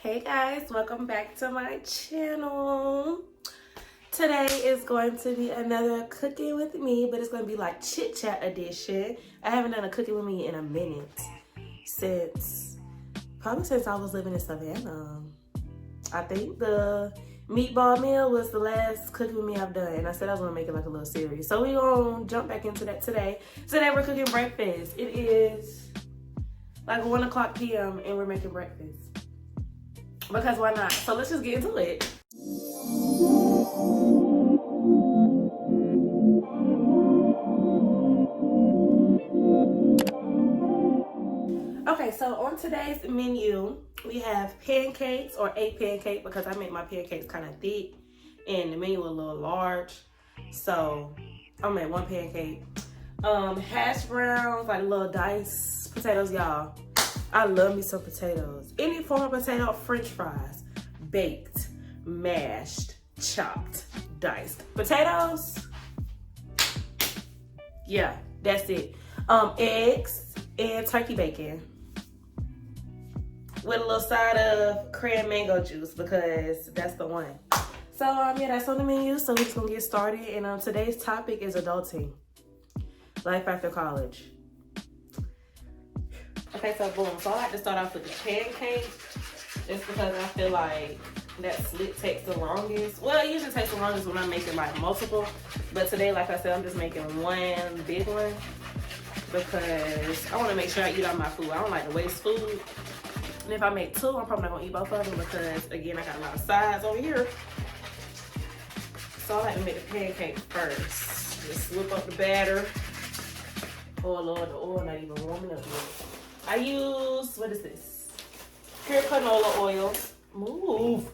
Hey guys, welcome back to my channel. Today is going to be another cooking with me, but it's going to be like chit chat edition. I haven't done a cooking with me in a minute probably since I was living in Savannah. I think the meatball meal was the last cooking with me I've done, and I said I was going to make it like a little series. So we're going to jump back into that today. Today we're cooking breakfast. It is like 1 o'clock p.m. and we're making breakfast. Because why not? So let's just get into it. Okay, so on today's menu, we have pancakes, or a pancake, because I make my pancakes kind of thick and the menu a little large. So I'm gonna make one pancake. Hash browns, like little diced potatoes, y'all. I love me some potatoes. Any form of potato, french fries, baked, mashed, chopped, diced. Potatoes, yeah, that's it. Eggs and turkey bacon with a little side of cran mango juice, because that's the one. So yeah, that's on the menu. So we're just gonna get started. And today's topic is adulting, life after college. Okay, so boom. So I like to start off with the pancake, just because I feel like that slit takes the longest. Well, it usually takes the longest when I'm making like multiple, but today, like I said, I'm just making one big one because I want to make sure I eat all my food. I don't like to waste food, and if I make two, I'm probably not gonna eat both of them because, again, I got a lot of sides over here. So I like to make the pancake first. Just whip up the batter. Oh Lord, the oil not even warming up yet. I use, what is this? Pure canola oil. Move.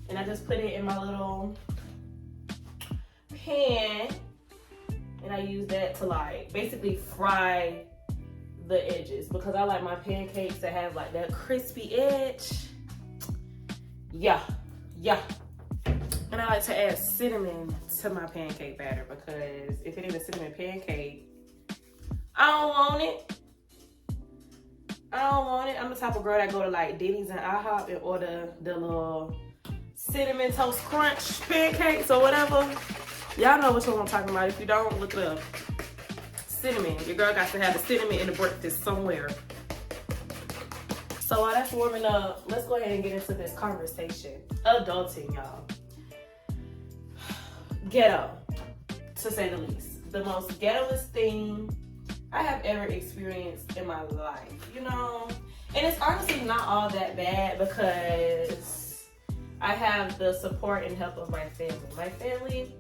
And I just put it in my little pan. And I use that to like basically fry the edges, because I like my pancakes to have like that crispy edge. Yeah. And I like to add cinnamon to my pancake batter, because if it ain't a cinnamon pancake, I don't want it. I'm the type of girl that go to like Denny's and IHOP and order the little cinnamon toast crunch pancakes or whatever. Y'all know which one I'm talking about. If you don't, look it up. Cinnamon. Your girl got to have the cinnamon in the breakfast somewhere. So while that's warming up, let's go ahead and get into this conversation. Adulting, y'all. Ghetto, to say the least. The most ghettoest thing I have ever experienced in my life, you know? And it's honestly not all that bad, because I have the support and help of my family. My family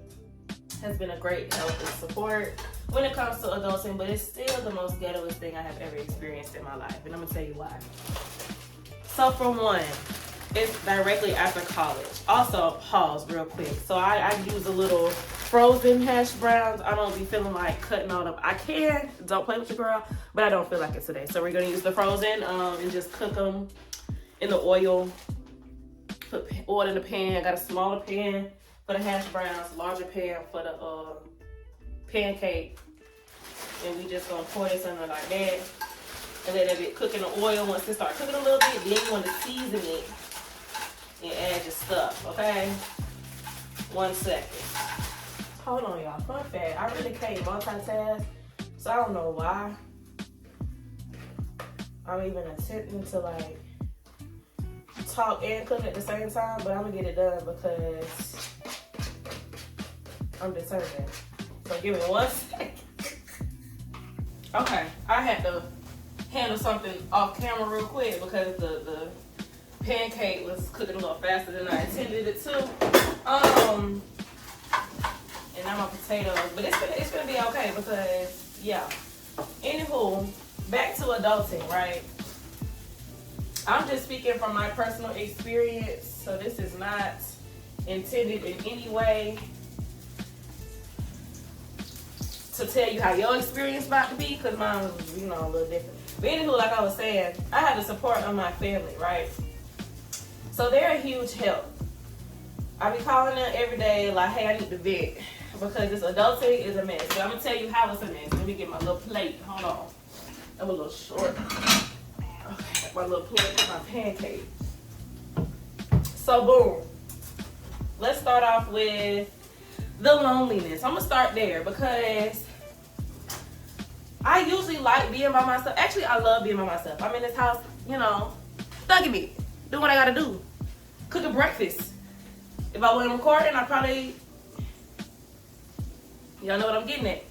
has been a great help and support when it comes to adulting, but it's still the most ghettoest thing I have ever experienced in my life, and I'm gonna tell you why. So for one, it's directly after college. Also, pause real quick. So I use a little frozen hash browns. I don't be feeling like cutting all them. I can, don't play with your girl, but I don't feel like it today. So we're gonna use the frozen and just cook them in the oil. Put oil in the pan. I got a smaller pan for the hash browns, larger pan for the pancake. And we just gonna pour this under like that. And let it cook in the oil. Once it starts cooking a little bit, then you want to season it and add your stuff, okay? 1 second. Hold on, y'all. Fun fact, I really can't multitask, so I don't know why I'm even attempting to like talk and cook at the same time, but I'm gonna get it done because I'm determined. So give me 1 second. Okay, I had to handle something off camera real quick because the pancake was cooking a little faster than I intended it to. And now my potatoes, but it's gonna be okay because, yeah. Anywho, back to adulting, right? I'm just speaking from my personal experience, so this is not intended in any way to tell you how your experience about to be, because mine was, you know, a little different. But anywho, like I was saying, I have the support of my family, right? So they're a huge help. I be calling them every day, like, hey, I need to vent, because this adulting is a mess. But I'm gonna tell you how it's a mess. Let me get my little plate. Hold on. I'm a little short. Okay. my little my pancake. So boom. Let's start off with the loneliness. I'm gonna start there because I usually like being by myself. Actually, I love being by myself. I'm in this house, you know, thugging me, do what I gotta do, cooking breakfast. If I wasn't recording, I probably, y'all know what I'm getting at.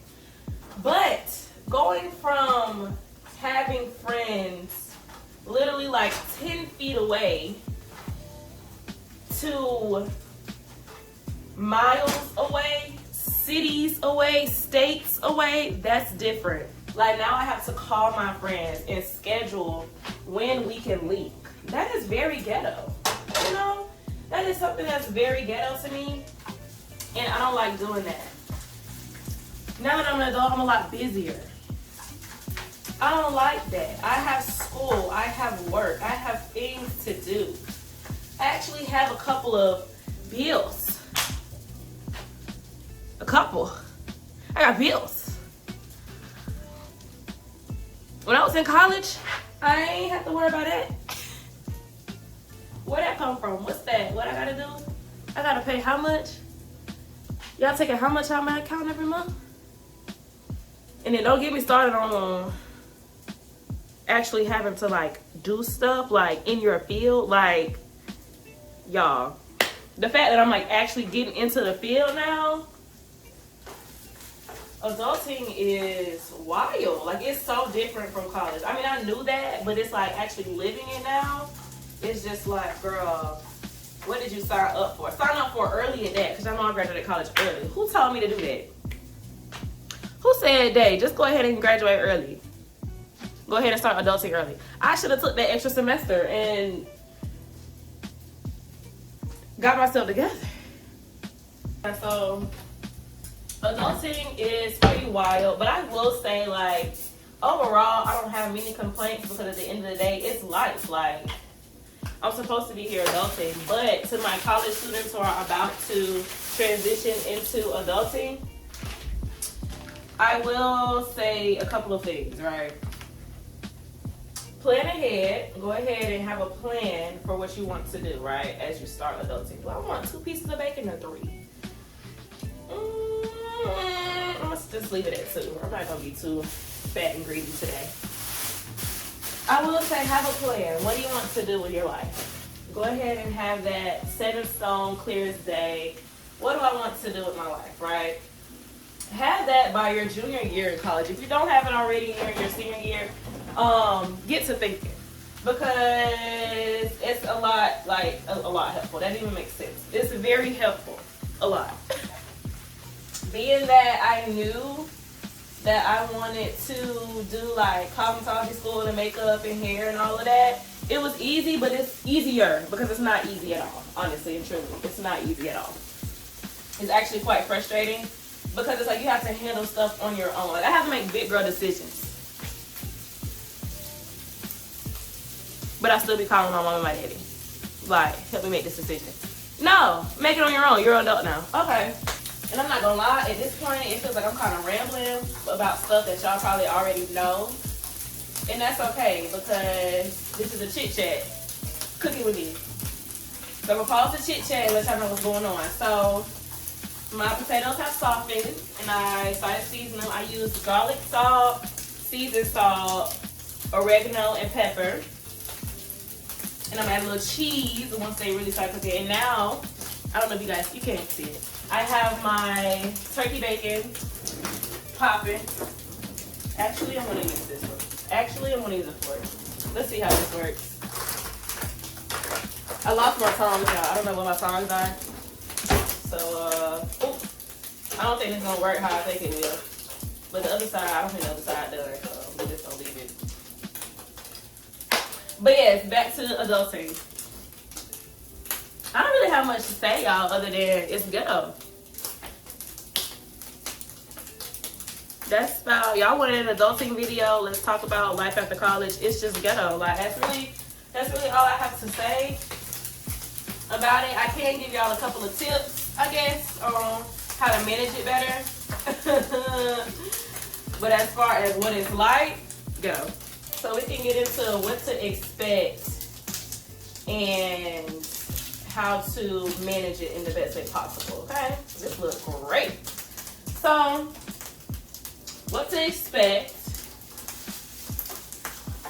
But going from having friends literally like 10 feet away to miles away, cities away, states away, that's different. Like now I have to call my friends and schedule when we can link. That is very ghetto, you know? That is something that's very ghetto to me, and I don't like doing that. Now that I'm an adult, I'm a lot busier. I don't like that. I have school, I have work, I have things to do. I actually have a couple of bills. A couple. I got bills. When I was in college, I ain't have to worry about that. Where'd that come from? What's that? What I gotta do? I gotta pay how much? Y'all taking how much out of my account every month? And then don't get me started on actually having to like do stuff like in your field. Like, y'all, the fact that I'm like actually getting into the field now, adulting is wild. Like, it's so different from college. I mean, I knew that, but it's like actually living it now. It's just like, girl, what did you sign up for? Sign up for early at that, because I know I graduated college early. Who told me to do that? Who said, "Day, just go ahead and graduate early. Go ahead and start adulting early"? I should have took that extra semester and got myself together. And so, adulting is pretty wild, but I will say, like, overall, I don't have many complaints because at the end of the day, it's life. Like, I'm supposed to be here adulting, but to my college students who are about to transition into adulting, I will say a couple of things, right? Plan ahead. Go ahead and have a plan for what you want to do, right, as you start adulting. Do I want 2 pieces of bacon or 3? I'm going to just leave it at 2. I'm not going to be too fat and greedy today. I will say, have a plan. What do you want to do with your life? Go ahead and have that set in stone, clear as day. What do I want to do with my life, right? Have that by your junior year in college. If you don't have it already in your senior year, get to thinking. Because it's a lot, like, a lot helpful. That even makes sense. It's very helpful. A lot. Being that I knew that I wanted to do like cosmetology school and makeup and hair and all of that, it was easy, but it's easier because it's not easy at all. Honestly and truly, it's not easy at all. It's actually quite frustrating because it's like you have to handle stuff on your own. Like, I have to make big girl decisions, but I still be calling my mom and my daddy, like, help me make this decision. No, make it on your own. You're an adult now. Okay. And I'm not gonna lie, at this point, it feels like I'm kind of rambling about stuff that y'all probably already know. And that's okay, because this is a chit chat. Cooking with me. So I'm gonna pause the chit chat and let y'all know what's going on. So my potatoes have softened, and I started seasoning them. I used garlic salt, seasoned salt, oregano, and pepper. And I'm gonna add a little cheese once they really start cooking. And now, I don't know if you guys, you can't see it. I have my turkey bacon popping. Actually, I'm gonna use this one. I'm gonna use a fork. Let's see how this works. I lost my tongs, y'all. I don't know what my tongs are. So, I don't think it's gonna work how I think it will. But the other side, I don't think the other side does. So we're just gonna leave it. But yes, back to adulting. I don't really have much to say, y'all, other than it's ghetto. That's about, y'all wanted an adulting video. Let's talk about life after college. It's just ghetto. Like, that's really all I have to say about it. I can give y'all a couple of tips, I guess, on how to manage it better. But as far as what it's like, ghetto. so we can get into what to expect and how to manage it in the best way possible, okay? This looks great. So, what to expect,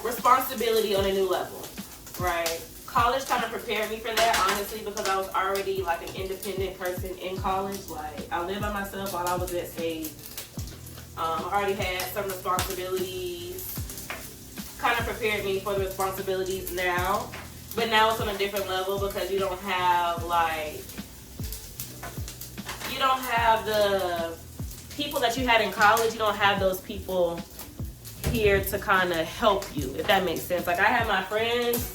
responsibility on a new level, right? College kind of prepared me for that, honestly, because I was already like an independent person in college. Like, I lived by myself while I was at stage. I already had some responsibilities, kind of prepared me for the responsibilities now. But now it's on a different level because you don't have the people that you had in college. You don't have those people here to kind of help you, if that makes sense. Like, I had my friends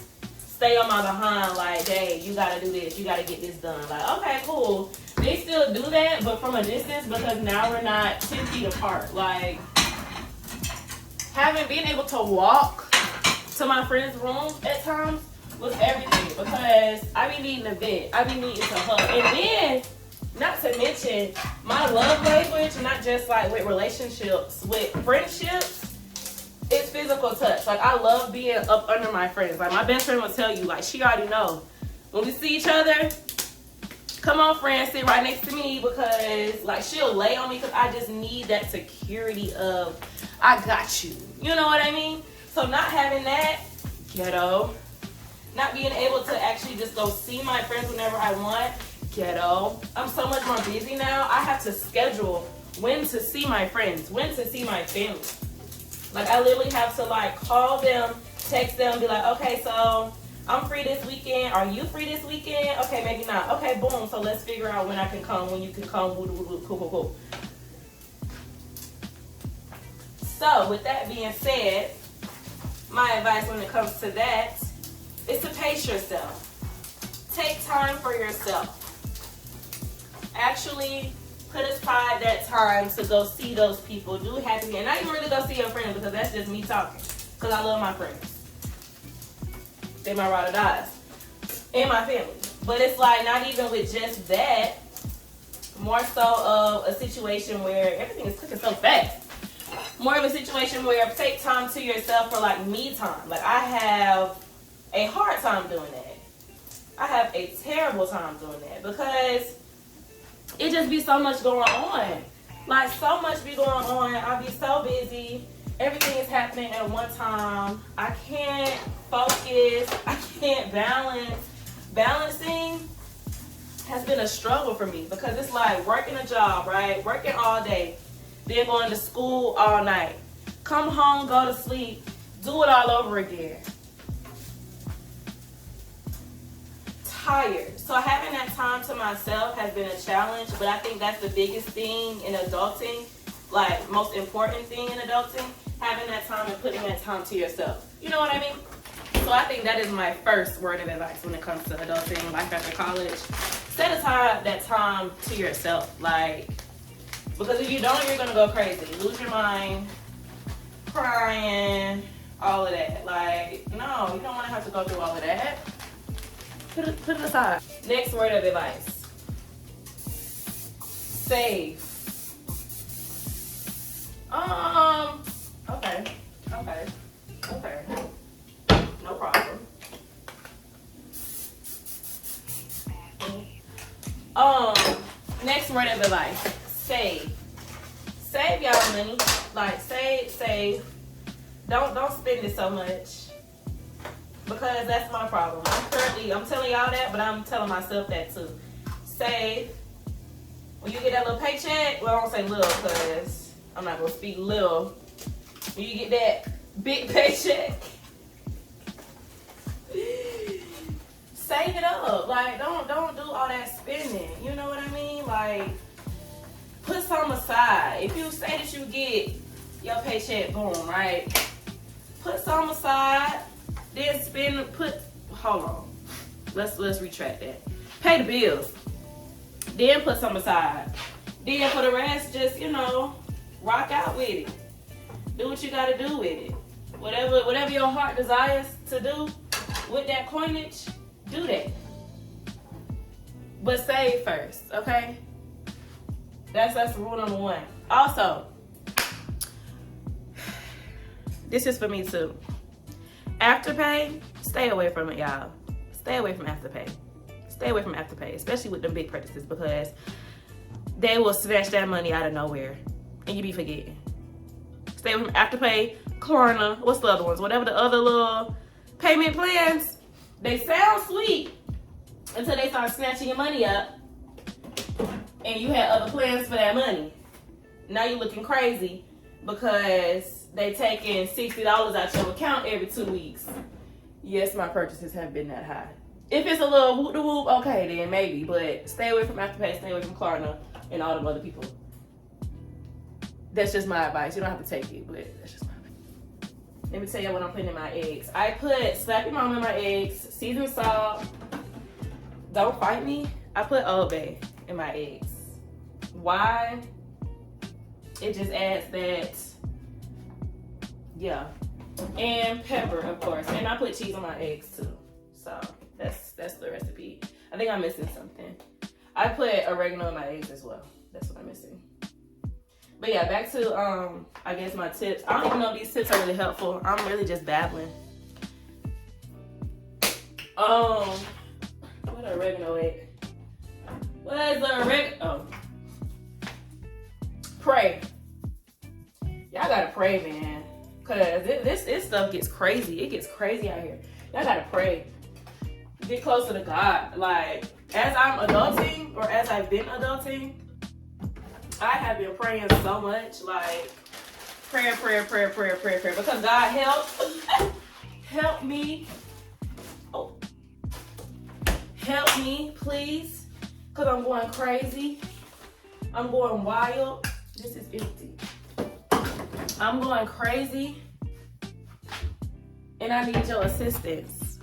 stay on my behind, like, hey, you gotta do this, you gotta get this done. Like, okay, cool. They still do that, but from a distance, because now we're not 10 feet apart. Like, being able to walk to my friend's room at times was everything, because I be needing a vent, I be needing to hug. And then, not to mention, my love language, not just like with relationships, with friendships, it's physical touch. Like, I love being up under my friends. Like, my best friend will tell you, like, she already know. When we see each other, come on, friend, sit right next to me, because, like, she'll lay on me because I just need that security of, I got you. You know what I mean? So not having that, ghetto. Not being able to actually just go see my friends whenever I want, ghetto. I'm so much more busy now. I have to schedule when to see my friends, when to see my family. Like, I literally have to, like, call them, text them, be like, okay, so I'm free this weekend. Are you free this weekend? Okay, maybe not. Okay, boom. So let's figure out when I can come, when you can come. Cool. So, with that being said, my advice when it comes to that is to pace yourself. Take time for yourself. Actually put aside that time to go see those people. Do happy, and not even really go see your friends, because that's just me talking. Because I love my friends. They my ride or dies. And my family. But it's like, not even with just that. More so of a situation where everything is cooking so fast. More of a situation where take time to yourself for, like, me time. Like, I have a hard time doing that. I have a terrible time doing that, because it just be so much going on. Like, so much be going on. I be so busy. Everything is happening at one time. I can't focus. I can't balance. Balancing has been a struggle for me, because it's like working a job, right? Working all day. Then going to school all night. Come home, go to sleep. Do it all over again. Tired. So having that time to myself has been a challenge, but I think that's the biggest thing in adulting, like, most important thing in adulting, having that time and putting that time to yourself. You know what I mean? So I think that is my first word of advice when it comes to adulting, life after college. Set aside that time to yourself, like, because if you don't, you're gonna go crazy, lose your mind, crying, all of that. Like, no, you don't want to have to go through all of that. Put it aside. Next word of advice. Save. Okay. No problem. Next word of advice. Save. Save y'all money. Like, save. Don't spend it so much. Because that's my problem. I'm telling y'all that, but I'm telling myself that too. Save. When you get that little paycheck, well, I don't say little, because I'm not going to speak little. When you get that big paycheck, save it up. Like, don't do all that spending. You know what I mean? Like, put some aside. If you say that you get your paycheck, boom, right? Put some aside. Then hold on. Let's retract that. Pay the bills. Then put some aside. Then for the rest, just, rock out with it. Do what you gotta do with it. Whatever your heart desires to do with that coinage, do that. But save first, okay? That's rule number one. Also, this is for me too. Afterpay, stay away from it, y'all. Stay away from Afterpay. Stay away from Afterpay, especially with the big purchases, because they will snatch that money out of nowhere and you be forgetting. Stay away from Afterpay, Klarna, what's the other ones? Whatever the other little payment plans, they sound sweet until they start snatching your money up and you had other plans for that money. Now you're looking crazy because they taking $60 out your account every 2 weeks. Yes, my purchases have been that high. If it's a little whoop-de-whoop, okay then maybe, but stay away from Afterpay, stay away from Klarna and all them other people. That's just my advice. You don't have to take it, but that's just my advice. Let me tell you what I'm putting in my eggs. I put Slap Your Mama in my eggs, seasoned salt. Don't fight me. I put Old Bay in my eggs. Why? It just adds that, yeah. And pepper, of course. And I put cheese on my eggs too. So that's the recipe. I think I'm missing something. I put oregano in my eggs as well. That's what I'm missing. But yeah, back to I guess my tips. I don't even know if these tips are really helpful. I'm really just babbling. What oregano at? What is the oregano? Oh. Pray. Y'all gotta pray, man. Cause this stuff gets crazy. It gets crazy out here. Y'all gotta pray. Get closer to God. Like, as I'm adulting, or as I've been adulting, I have been praying so much. Like, prayer. Because God help me. Oh. Help me, please. Because I'm going crazy. I'm going wild. This is empty. I'm going crazy. And I need your assistance.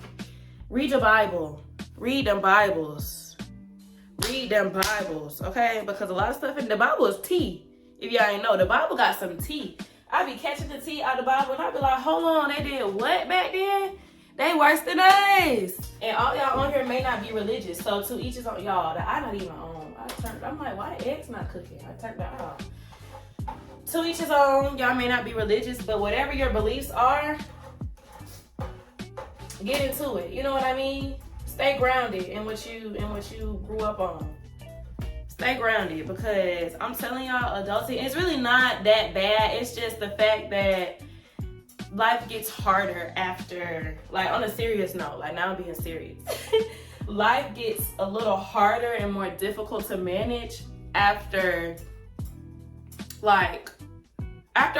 Read your Bible. Read them Bibles. Read them Bibles, okay? Because a lot of stuff in the Bible is tea. If y'all ain't know, the Bible got some tea. I be catching the tea out of the Bible and I be like, hold on, they did what back then? They worse than us. And all y'all on here may not be religious. So to each his own, y'all, that I not even on. I'm like, why the eggs not cooking? I turned that off. To each his own, y'all may not be religious, but whatever your beliefs are, get into it. You know what I mean? Stay grounded in what you grew up on. Stay grounded, because I'm telling y'all, adulting, it's really not that bad. It's just the fact that life gets harder after, like, on a serious note, like, now I'm being serious. Life gets a little harder and more difficult to manage after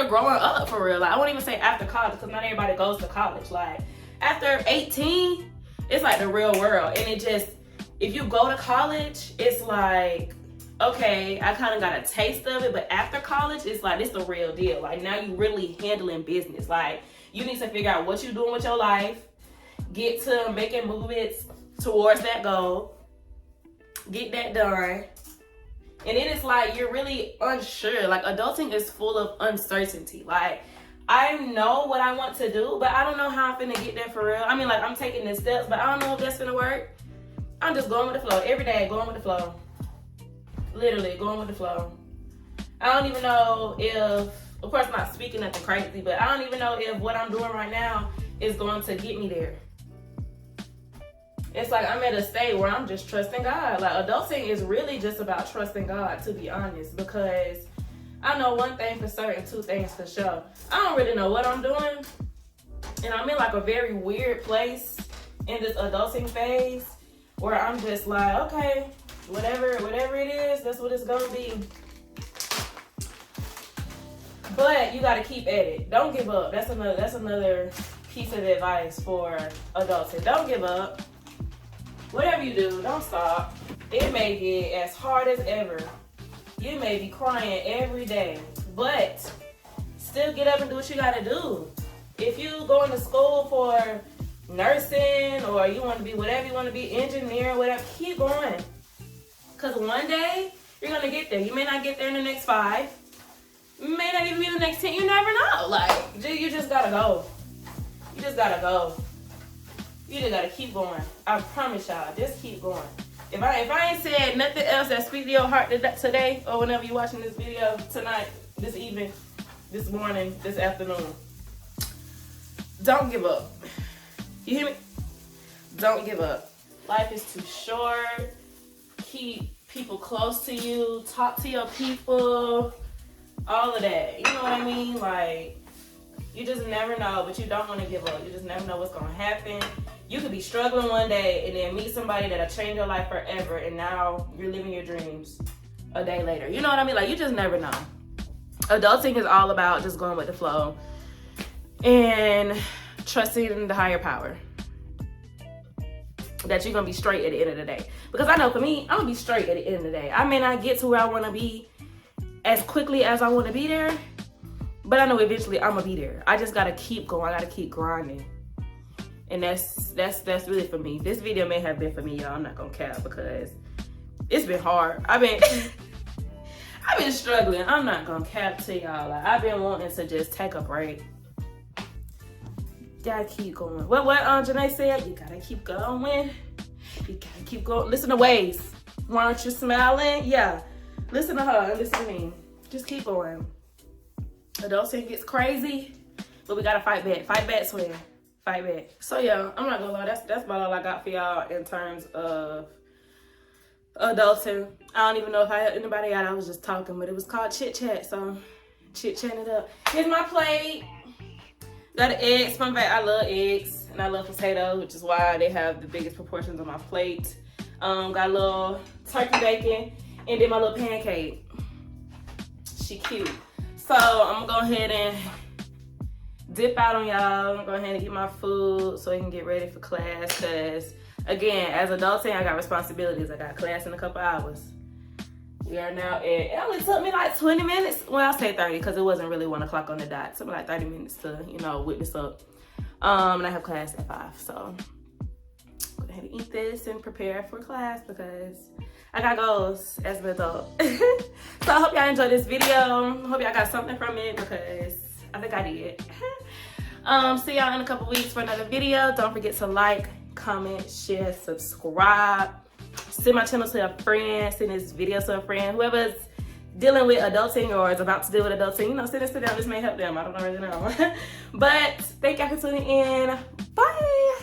growing up, for real. Like, I won't even say after college, because not everybody goes to college. Like, after 18, it's like the real world. And it just, if you go to college, it's like, okay, I kind of got a taste of it, but after college, it's like, it's the real deal. Like, now you really handling business. Like, you need to figure out what you're doing with your life, get to making movements towards that goal, get that done. And then it's like, you're really unsure. Like, adulting is full of uncertainty. Like, I know what I want to do, but I don't know how I'm finna get there for real. I mean, like, I'm taking the steps, but I don't know if that's finna work. I'm just going with the flow. Every day, going with the flow. Literally, going with the flow. I don't even know if, of course, not speaking nothing crazy, but I don't even know if what I'm doing right now is going to get me there. It's like I'm at a state where I'm just trusting God. Like, adulting is really just about trusting God, to be honest, because I know one thing for certain, two things for sure. I don't really know what I'm doing, and I'm in like a very weird place in this adulting phase where I'm just like, okay, whatever it is, that's what it's gonna be. But you gotta keep at it. Don't give up. That's another piece of advice for adulting. Don't give up. Whatever you do, don't stop. It may get as hard as ever. You may be crying every day, but still get up and do what you gotta do. If you going to school for nursing, or you want to be whatever you want to be, engineer, whatever, keep going. Because one day, you're going to get there. You may not get there in the next 5. You may not even be the next 10. You never know. Like, you just gotta go. You just gotta go. You just gotta keep going. I promise y'all, just keep going. If I ain't said nothing else that speaks to your heart today, or whenever you're watching this video, tonight, this evening, this morning, this afternoon, don't give up. You hear me? Don't give up. Life is too short. Keep people close to you. Talk to your people. All of that. You know what I mean? Like, you just never know, but you don't want to give up. You just never know what's going to happen. You could be struggling one day and then meet somebody that'll change your life forever, and now you're living your dreams a day later. You know what I mean? Like, you just never know. Adulting is all about just going with the flow and trusting in the higher power. That you're going to be straight at the end of the day. Because I know for me, I'm going to be straight at the end of the day. I may not get to where I want to be as quickly as I want to be there, but I know eventually I'm gonna be there. I just gotta keep going. I gotta keep grinding, and that's really for me. This video may have been for me, y'all. I'm not gonna cap because it's been hard. I've been struggling. I'm not gonna cap to y'all. Like, I've been wanting to just take a break. Gotta keep going. What Janae said? You gotta keep going. You gotta keep going. Listen to Waze. Why aren't you smiling? Yeah. Listen to her and listen to me. Just keep going. Adulting gets crazy, but we gotta fight back. Fight back, swear. Fight back. So yeah, I'm not gonna lie. That's about all I got for y'all in terms of adulting. I don't even know if I had anybody out. I was just talking, but it was called Chit Chat. So chit chatting it up. Here's my plate. Got an eggs. Fun fact: I love eggs and I love potatoes, which is why they have the biggest proportions on my plate. Got a little turkey bacon. And then my little pancake. She cute. So I'm gonna go ahead and dip out on y'all. I'm gonna go ahead and get my food so I can get ready for class. Cause again, as adulting, I got responsibilities. I got class in a couple hours. We are now it only took me like 20 minutes. Well, I'll say 30 because it wasn't really 1 o'clock on the dot. It took me like 30 minutes to, whip this up. And I have class at 5. So I'm gonna eat this and prepare for class because I got goals as an adult. So I hope y'all enjoyed this video. Hope y'all got something from it because I think I did. See y'all in a couple weeks for another video. Don't forget to like, comment, share, subscribe. Send my channel to a friend. Send this video to a friend. Whoever's dealing with adulting or is about to deal with adulting, send this to them. This may help them. I don't really know. But thank y'all for tuning in. Bye.